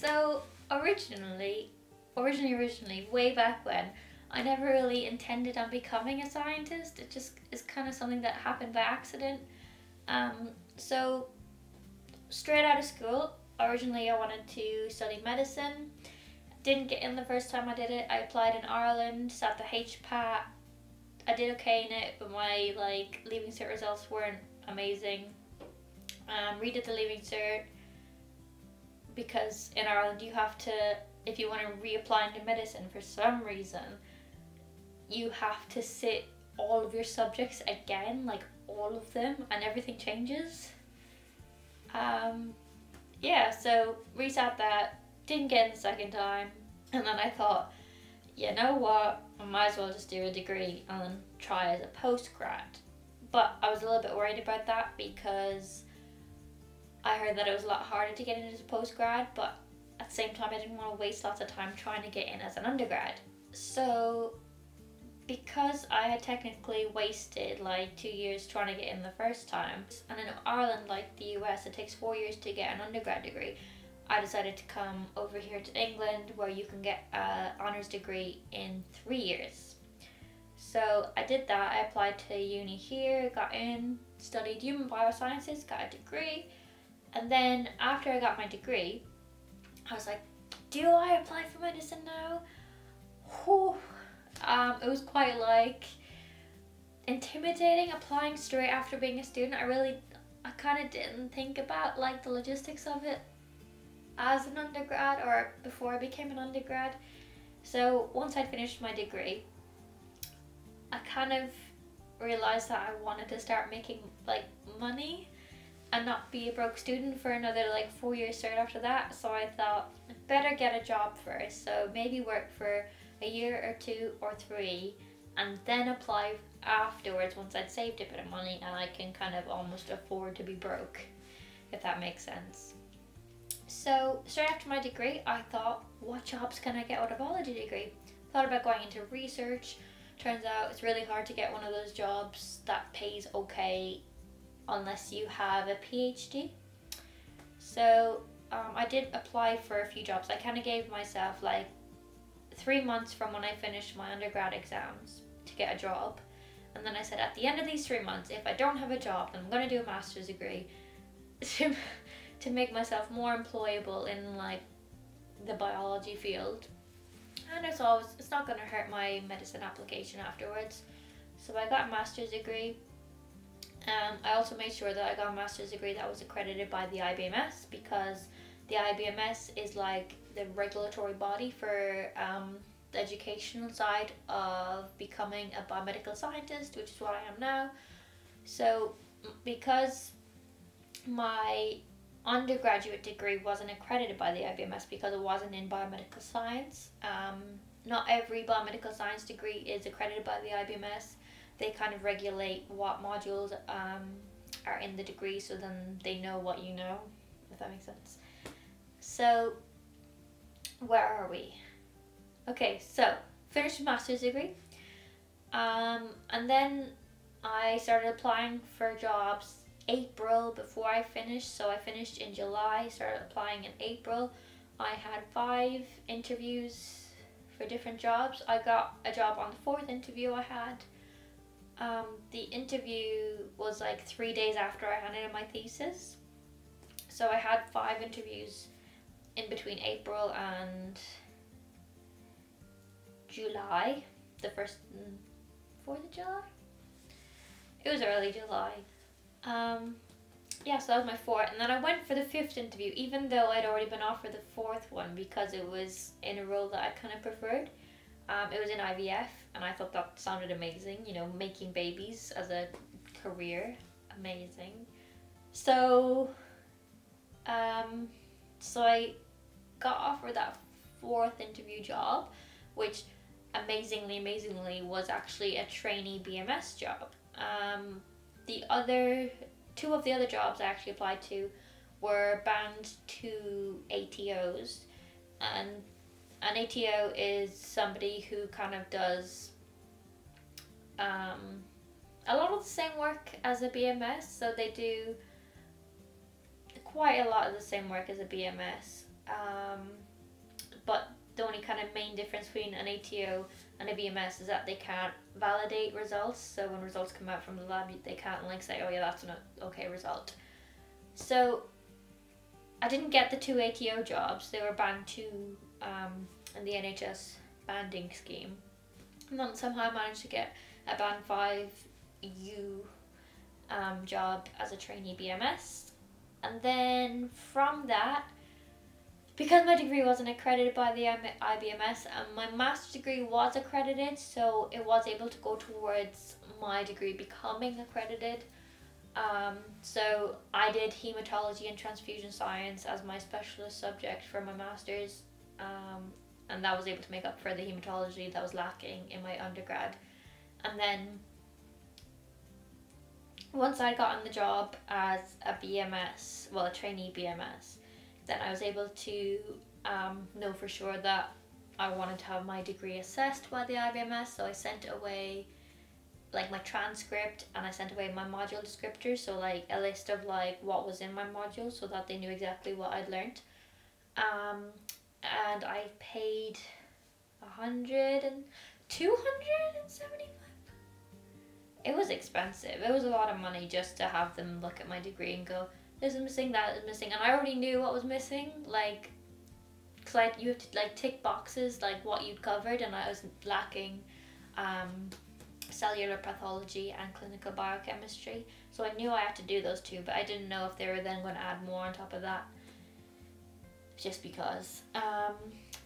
So originally, way back when, I never really intended on becoming a scientist. It just is kind of something that happened by accident. So straight out of school, originally I wanted to study medicine. Didn't get in the first time I did it. I applied in Ireland, sat the HPAT. I did okay in it, but my Leaving Cert results weren't amazing. Redid the Leaving Cert because in Ireland you have to, if you want to reapply into medicine for some reason, you have to sit all of your subjects again, like all of them, and everything changes. Yeah, so resat that, didn't get in the second time, and then I thought, you know what, I might as well just do a degree and then try as a postgrad. But I was a little bit worried about that because I heard that it was a lot harder to get in as a postgrad, but at the same time I didn't want to waste lots of time trying to get in as an undergrad. So because I had technically wasted 2 years trying to get in the first time, and in Ireland, like the US, it takes 4 years to get an undergrad degree, I decided to come over here to England where you can get an honours degree in 3 years. So I did that. I applied to uni here, got in, studied human biosciences, got a degree, and then after I got my degree, I was like, do I apply for medicine now? Whew. It was quite intimidating applying straight after being a student. I kind of didn't think about the logistics of it as an undergrad or before I became an undergrad. So once I'd finished my degree, I kind of realized that I wanted to start making money and not be a broke student for another 4 years straight after that. So I thought I'd better get a job first, so maybe work for a year or 2 or 3 and then apply afterwards once I'd saved a bit of money and I can kind of almost afford to be broke, if that makes sense. So straight after my degree, I thought, what jobs can I get out of biology degree? Thought about going into research. Turns out it's really hard to get one of those jobs that pays okay unless you have a PhD. So I did apply for a few jobs. I kind of gave myself 3 months from when I finished my undergrad exams to get a job, and then I said at the end of these 3 months, if I don't have a job, then I'm going to do a master's degree to make myself more employable in the biology field, and it's not going to hurt my medicine application afterwards. So I got a master's degree. I also made sure that I got a master's degree that was accredited by the IBMS, because the IBMS is the regulatory body for the educational side of becoming a biomedical scientist, which is what I am now. So because my undergraduate degree wasn't accredited by the IBMS because it wasn't in biomedical science, not every biomedical science degree is accredited by the IBMS. They kind of regulate what modules are in the degree, so then they know what you know, if that makes sense. So where are we? Okay, so finished a master's degree, and then I started applying for jobs April before I finished. So I finished in July, started applying in April. I had 5 interviews for different jobs. I got a job on the 4th interview I had. The interview was 3 days after I handed in my thesis. So I had 5 interviews in between April and July, the 1st and 4th of July? It was early July. Yeah, so that was my 4th, and then I went for the 5th interview, even though I'd already been offered the 4th one because it was in a role that I kind of preferred. It was in IVF, and I thought that sounded amazing, making babies as a career, amazing. So, so I got offered that 4th interview job, which amazingly was actually a trainee BMS job. The other 2 of the other jobs I actually applied to were band 2 ATOs, and an ATO is somebody who kind of does a lot of the same work as a BMS, so they do quite a lot of the same work as a BMS. but the only kind of main difference between an ATO and a BMS is that they can't validate results. So when results come out from the lab, they can't like say, oh yeah, that's an okay result. So I didn't get the 2 ATO jobs. They were band 2 in the NHS banding scheme. And then somehow I managed to get a band 5 U job as a trainee BMS. And then from that, because my degree wasn't accredited by the IBMS, and my master's degree was accredited, so it was able to go towards my degree becoming accredited. So I did hematology and transfusion science as my specialist subject for my master's, and that was able to make up for the hematology that was lacking in my undergrad. And then once I got on the job as a BMS, well, a trainee BMS, then I was able to know for sure that I wanted to have my degree assessed by the IBMS. So I sent away like my transcript, and I sent away my module descriptors, so like a list of like what was in my module, so that they knew exactly what I'd learned. And I paid 275. It was expensive. It was a lot of money just to have them look at my degree and go, this is missing, that is missing, and I already knew what was missing, like, because you have to like tick boxes like what you'd covered, and I was lacking cellular pathology and clinical biochemistry, so I knew I had to do those 2, but I didn't know if they were then going to add more on top of that, just because.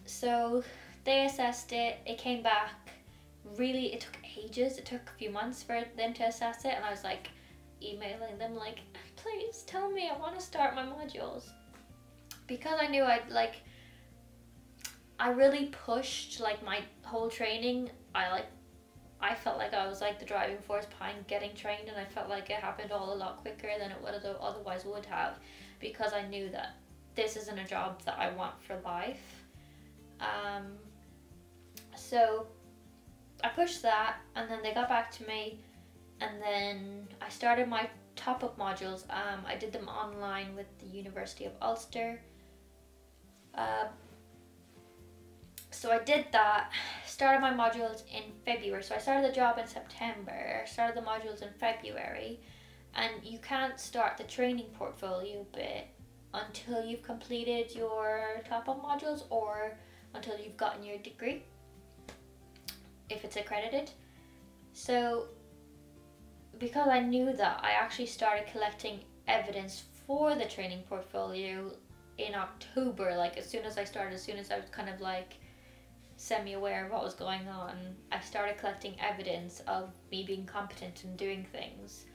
So they assessed it, it came back, really, it took ages, it took a few months for them to assess it, and I was like emailing them like, please tell me, I want to start my modules, because I knew I really pushed like my whole training. I felt like I was like the driving force behind getting trained, and I felt like it happened all a lot quicker than it would otherwise would have, because I knew that this isn't a job that I want for life. So I pushed that, and then they got back to me, and then I started my top-up modules. I did them online with the University of Ulster. So I did that, started my modules in February. So I started the job in September, started the modules in February, and you can't start the training portfolio bit until you've completed your top-up modules or until you've gotten your degree, if it's accredited. So because I knew that, I actually started collecting evidence for the training portfolio in October. Like as soon as I was kind of like semi-aware of what was going on, I started collecting evidence of me being competent in doing things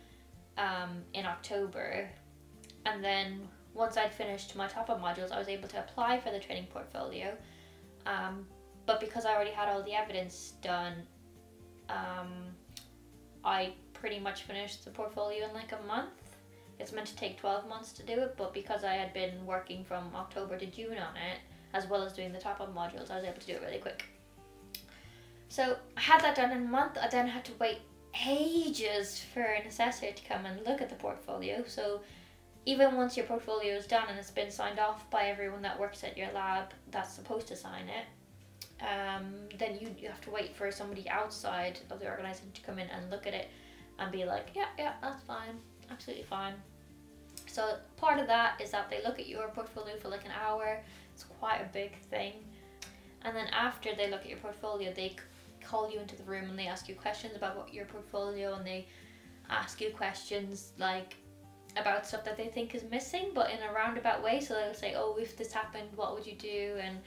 in October. And then once I'd finished my top-up modules, I was able to apply for the training portfolio. But because I already had all the evidence done, I pretty much finished the portfolio in like a month. It's meant to take 12 months to do it, but because I had been working from October to June on it, as well as doing the top-up modules, I was able to do it really quick. So I had that done in a month. I then had to wait ages for an assessor to come and look at the portfolio. So even once your portfolio is done and it's been signed off by everyone that works at your lab that's supposed to sign it, then you have to wait for somebody outside of the organisation to come in and look at it and be like, yeah, that's fine, absolutely fine. So part of that is that they look at your portfolio for like an hour. It's quite a big thing. And then after they look at your portfolio, they call you into the room and they ask you questions about your portfolio, and they ask you questions like about stuff that they think is missing, but in a roundabout way. So they'll say, oh, if this happened, what would you do? And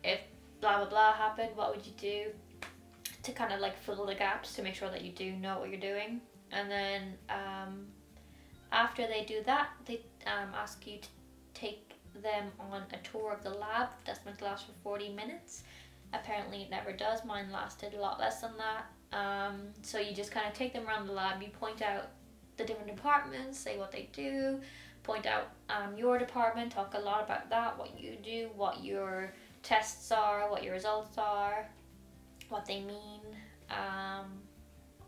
if blah blah blah happened, what would you do? To kind of like fill the gaps to make sure that you do know what you're doing. And then after they do that, they ask you to take them on a tour of the lab. That's meant to last for 40 minutes. Apparently it never does. Mine lasted a lot less than that. So you just kind of take them around the lab, you point out the different departments, say what they do, point out your department, talk a lot about that, what you do, what your tests are, what your results are, what they mean,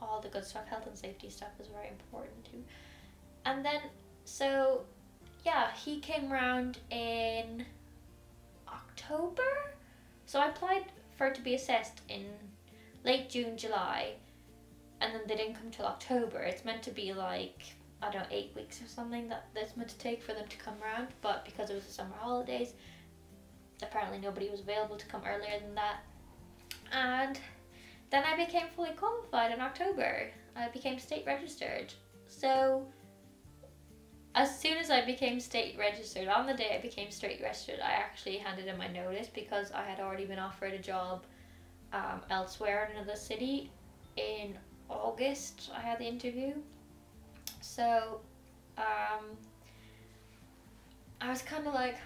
all the good stuff. Health and safety stuff is very important too. And then, so yeah, he came around in October. So I applied for it to be assessed in late June, July, and then they didn't come till October. It's meant to be like, I don't know, 8 weeks or something that's meant to take for them to come around, but because it was the summer holidays, apparently nobody was available to come earlier than that. And then I became fully qualified in October. I became state registered. So as soon as I became state registered, on the day I became state registered, I actually handed in my notice because I had already been offered a job elsewhere in another city. In August I had the interview. So I was kind of like,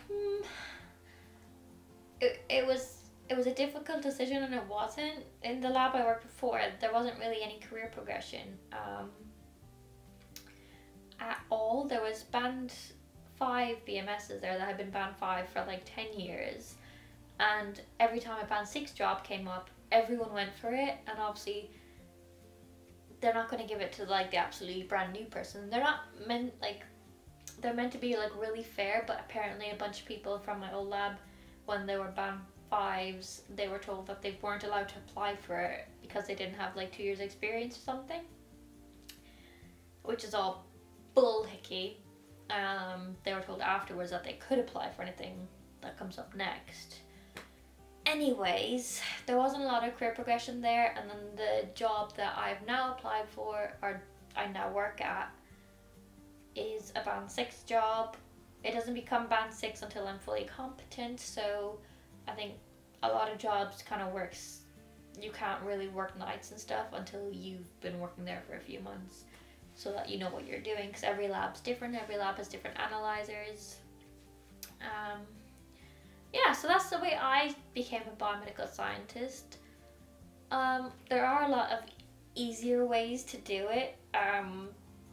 it was a difficult decision, and it wasn't. In the lab I worked before, there wasn't really any career progression at all. There was band 5 BMSs there that had been band 5 for like 10 years, and every time a band 6 job came up, everyone went for it, and obviously they're not going to give it to like the absolutely brand new person. They're not meant, like, they're meant to be like really fair, but apparently a bunch of people from my old lab, when they were band 5s, they were told that they weren't allowed to apply for it because they didn't have like 2 years experience or something, which is all bullhickey. They were told afterwards that they could apply for anything that comes up next. Anyways, there wasn't a lot of career progression there, and then the job that I've now applied for, or I now work at, is a band 6 job. It doesn't become band 6 until I'm fully competent, so I think a lot of jobs kind of works, you can't really work nights and stuff until you've been working there for a few months, so that you know what you're doing, because every lab's different, every lab has different analyzers. Yeah, so that's the way I became a biomedical scientist. There are a lot of easier ways to do it.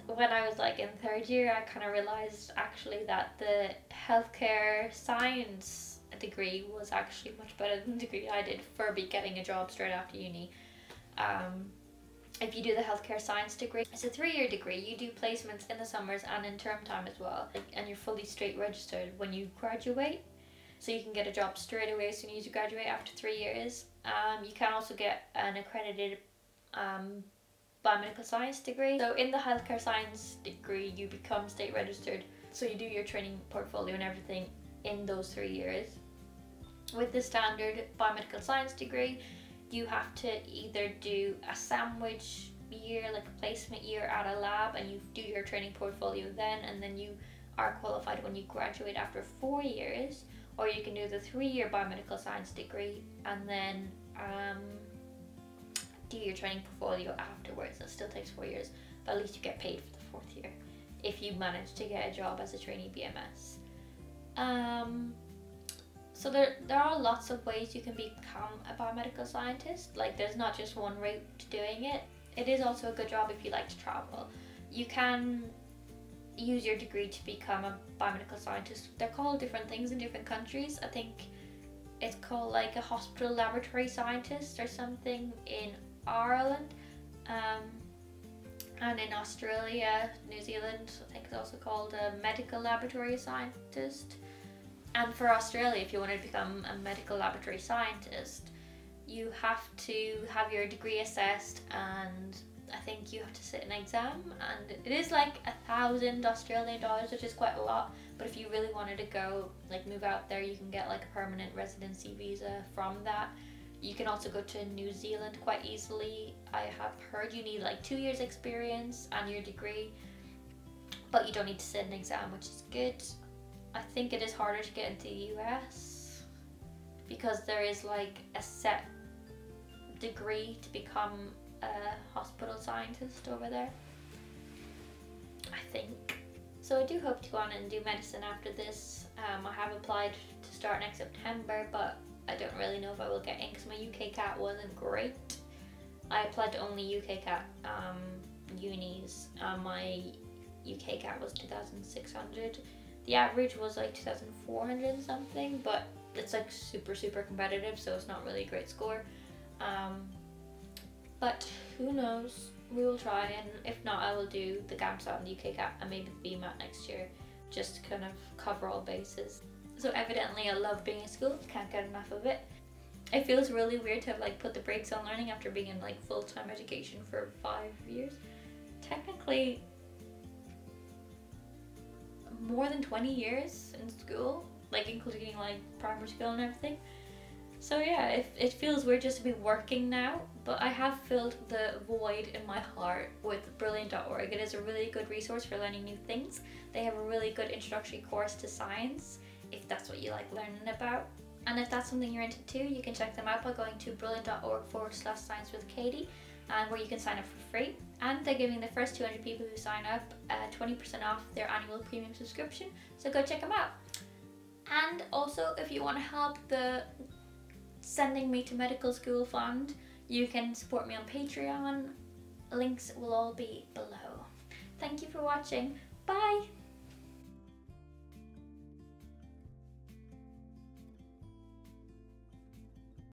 When I was like in 3rd year, I kind of realized actually that the healthcare science degree was actually much better than the degree I did for getting a job straight after uni. If you do the healthcare science degree, it's a 3-year degree. You do placements in the summers and in term time as well, and you're fully state registered when you graduate. So you can get a job straight away as soon as you graduate after 3 years. You can also get an accredited biomedical science degree. So in the healthcare science degree, you become state registered. So you do your training portfolio and everything in those 3 years. With the standard biomedical science degree, you have to either do a sandwich year, like a placement year at a lab, and you do your training portfolio then, and then you are qualified when you graduate after 4 years. Or you can do the 3-year biomedical science degree and then do your training portfolio afterwards. That still takes 4 years, but at least you get paid for the 4th year if you manage to get a job as a trainee BMS. So there are lots of ways you can become a biomedical scientist. Like, there's not just one route to doing it. It is also a good job if you like to travel. You can use your degree to become a biomedical scientist. They're called different things in different countries. I think it's called like a hospital laboratory scientist or something in Ireland, and in Australia, New Zealand, I think it's also called a medical laboratory scientist. And for Australia, if you want to become a medical laboratory scientist, you have to have your degree assessed, and I think you have to sit an exam, and it is like 1,000 Australian dollars, which is quite a lot. But if you really wanted to go, like, move out there, you can get like a permanent residency visa from that. You can also go to New Zealand quite easily. I have heard you need like 2 years experience and your degree, but you don't need to sit an exam, which is good. I think it is harder to get into the US because there is like a set degree to become a hospital scientist over there, I think. So I do hope to go on and do medicine after this. I have applied to start next September, but I don't really know if I will get in because my UK CAT wasn't great. I applied to only UK CAT unis. My UK CAT was 2,600. The average was like 2,400 and something, but it's like super competitive, so it's not really a great score. But who knows, we will try, and if not, I will do the GAMSAT and the UK CAT and maybe the BMAT next year, just to kind of cover all bases. So evidently I love being in school, can't get enough of it. It feels really weird to have like put the brakes on learning after being in like full-time education for 5 years. Technically more than 20 years in school, like including like primary school and everything. So yeah, it feels weird just to be working now, but I have filled the void in my heart with Brilliant.org. It is a really good resource for learning new things. They have a really good introductory course to science, if that's what you like learning about. And if that's something you're into too, you can check them out by going to brilliant.org/science with Katie, and where you can sign up for free. And they're giving the first 200 people who sign up 20% off their annual premium subscription, so go check them out. And also, if you want to help the Sending Me to Medical School fund, you can support me on Patreon. Links will all be below. Thank you for watching. Bye!